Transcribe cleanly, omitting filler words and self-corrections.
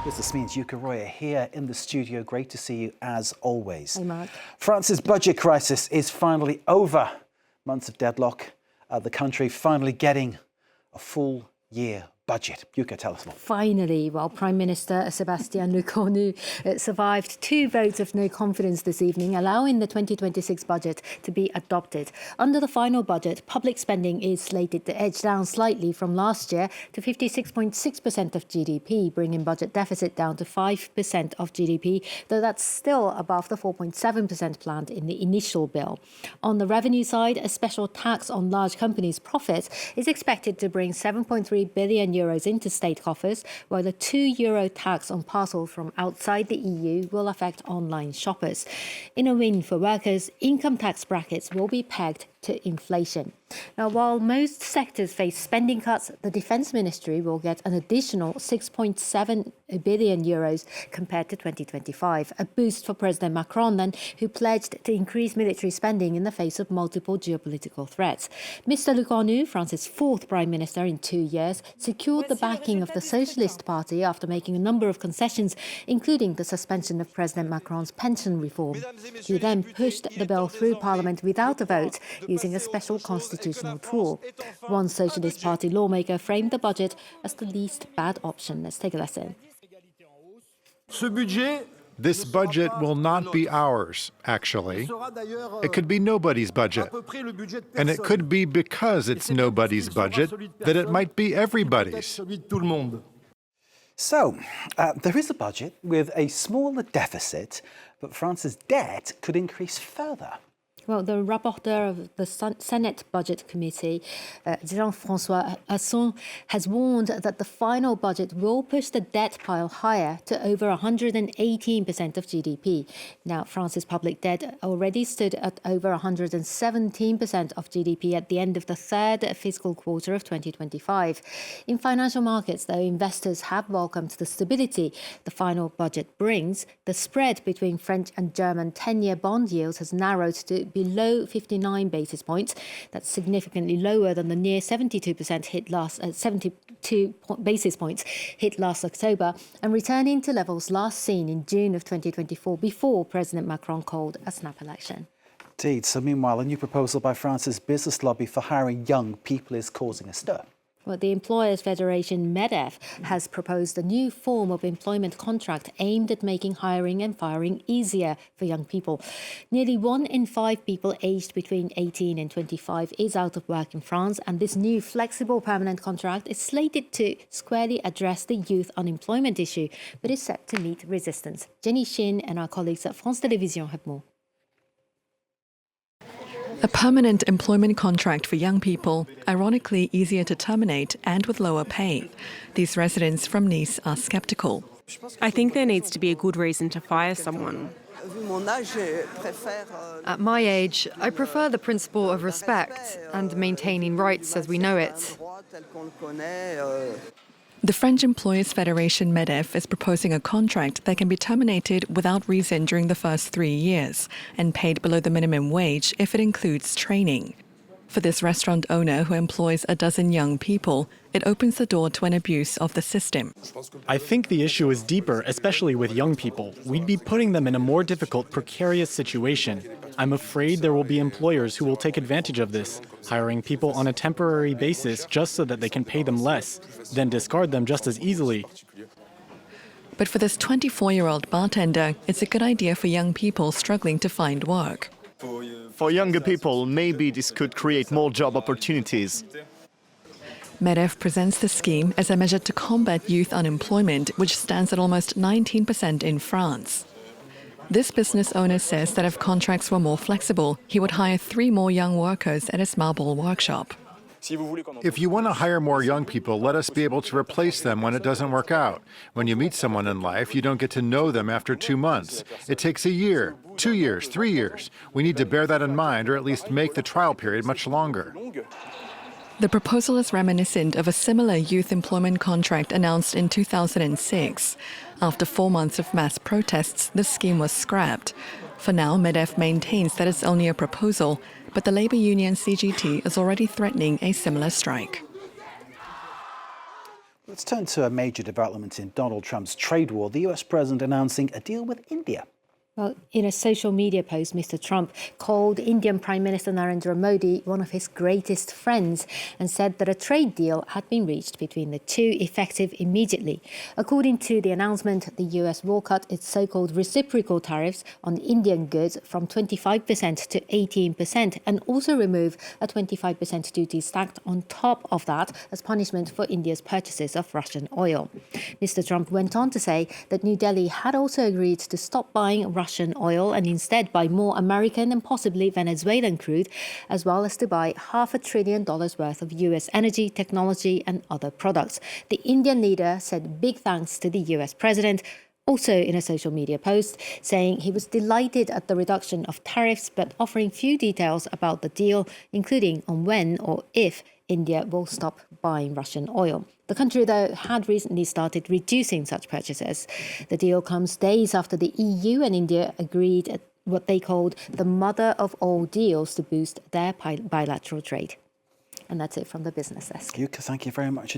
course, this means Yuka Roya here in the studio. Great to see you as always. Hey, Mark. France's budget crisis is finally over. Months of deadlock. The country finally getting a full year budget. Yuka, tell us more. Finally, while Prime Minister Sébastien Lecornu survived 2 votes of no confidence this evening, allowing the 2026 budget to be adopted. Under the final budget, public spending is slated to edge down slightly from last year to 56.6% of GDP, bringing budget deficit down to 5% of GDP, though that's still above the 4.7% planned in the initial bill. On the revenue side, a special tax on large companies' profits is expected to bring 7.3 billion euros into state coffers, while the €2 tax on parcels from outside the EU will affect online shoppers. In a win for workers, income tax brackets will be pegged to inflation. Now, while most sectors face spending cuts, the Defence Ministry will get an additional 6.7 billion euros compared to 2025, a boost for President Macron, then, who pledged to increase military spending in the face of multiple geopolitical threats. Mr. Lecornu, France's 4th Prime Minister in 2 years, secured the backing of the Socialist Party after making a number of concessions, including the suspension of President Macron's pension reform. He then pushed the bill through Parliament without a vote, using a special constitutional tool. One Socialist Party lawmaker framed the budget as the least bad option. Let's take a listen. This budget will not be ours, actually. It could be nobody's budget. And it could be because it's nobody's budget that it might be everybody's. So, there is a budget with a smaller deficit, but France's debt could increase further. Well, the rapporteur of the Senate Budget Committee, Jean-François Hasson, has warned that the final budget will push the debt pile higher to over 118% of GDP. Now, France's public debt already stood at over 117% of GDP at the end of the 3rd fiscal quarter of 2025. In financial markets, though, investors have welcomed the stability the final budget brings. The spread between French and German 10-year bond yields has narrowed to below 59 basis points. That's significantly lower than the near 72 basis points hit last October, and returning to levels last seen in June of 2024 before President Macron called a snap election. Indeed. So meanwhile, a new proposal by France's business lobby for hiring young people is causing a stir. Well, the Employers' Federation, MEDEF, has proposed a new form of employment contract aimed at making hiring and firing easier for young people. Nearly 1 in 5 people aged between 18 and 25 is out of work in France, and this new flexible permanent contract is slated to squarely address the youth unemployment issue, but is set to meet resistance. Jenny Shin and our colleagues at France Télévisions have more. A permanent employment contract for young people, ironically easier to terminate and with lower pay. These residents from Nice are sceptical. I think there needs to be a good reason to fire someone. At my age, I prefer the principle of respect and maintaining rights as we know it. The French Employers' Federation, MEDEF, is proposing a contract that can be terminated without reason during the first 3 years and paid below the minimum wage if it includes training. For this restaurant owner who employs a dozen young people, it opens the door to an abuse of the system. I think the issue is deeper, especially with young people. We'd be putting them in a more difficult, precarious situation. I'm afraid there will be employers who will take advantage of this, hiring people on a temporary basis just so that they can pay them less, then discard them just as easily. But for this 24-year-old bartender, it's a good idea for young people struggling to find work. For younger people, maybe this could create more job opportunities. MEDEF presents the scheme as a measure to combat youth unemployment, which stands at almost 19% in France. This business owner says that if contracts were more flexible, he would hire 3 more young workers at his marble workshop. If you want to hire more young people, let us be able to replace them when it doesn't work out. When you meet someone in life, you don't get to know them after 2 months. It takes a year, 2 years, 3 years. We need to bear that in mind, or at least make the trial period much longer. The proposal is reminiscent of a similar youth employment contract announced in 2006. After 4 months of mass protests, the scheme was scrapped. For now, MEDEF maintains that it's only a proposal, but the labor union CGT is already threatening a similar strike. Let's turn to a major development in Donald Trump's trade war. The US president announcing a deal with India. Well, in a social media post, Mr. Trump called Indian Prime Minister Narendra Modi one of his greatest friends and said that a trade deal had been reached between the two, effective immediately. According to the announcement, the US will cut its so-called reciprocal tariffs on Indian goods from 25% to 18% and also remove a 25% duty stacked on top of that as punishment for India's purchases of Russian oil. Mr. Trump went on to say that New Delhi had also agreed to stop buying Russian oil and instead buy more American and possibly Venezuelan crude, as well as to buy $500 billion worth of US energy, technology and other products. The Indian leader said big thanks to the US president, also in a social media post, saying he was delighted at the reduction of tariffs, but offering few details about the deal, including on when or if India will stop buying Russian oil. The country, though, had recently started reducing such purchases. The deal comes days after the EU and India agreed at what they called the mother of all deals to boost their bilateral trade. And that's it from the business desk. Yuka, thank you very much indeed.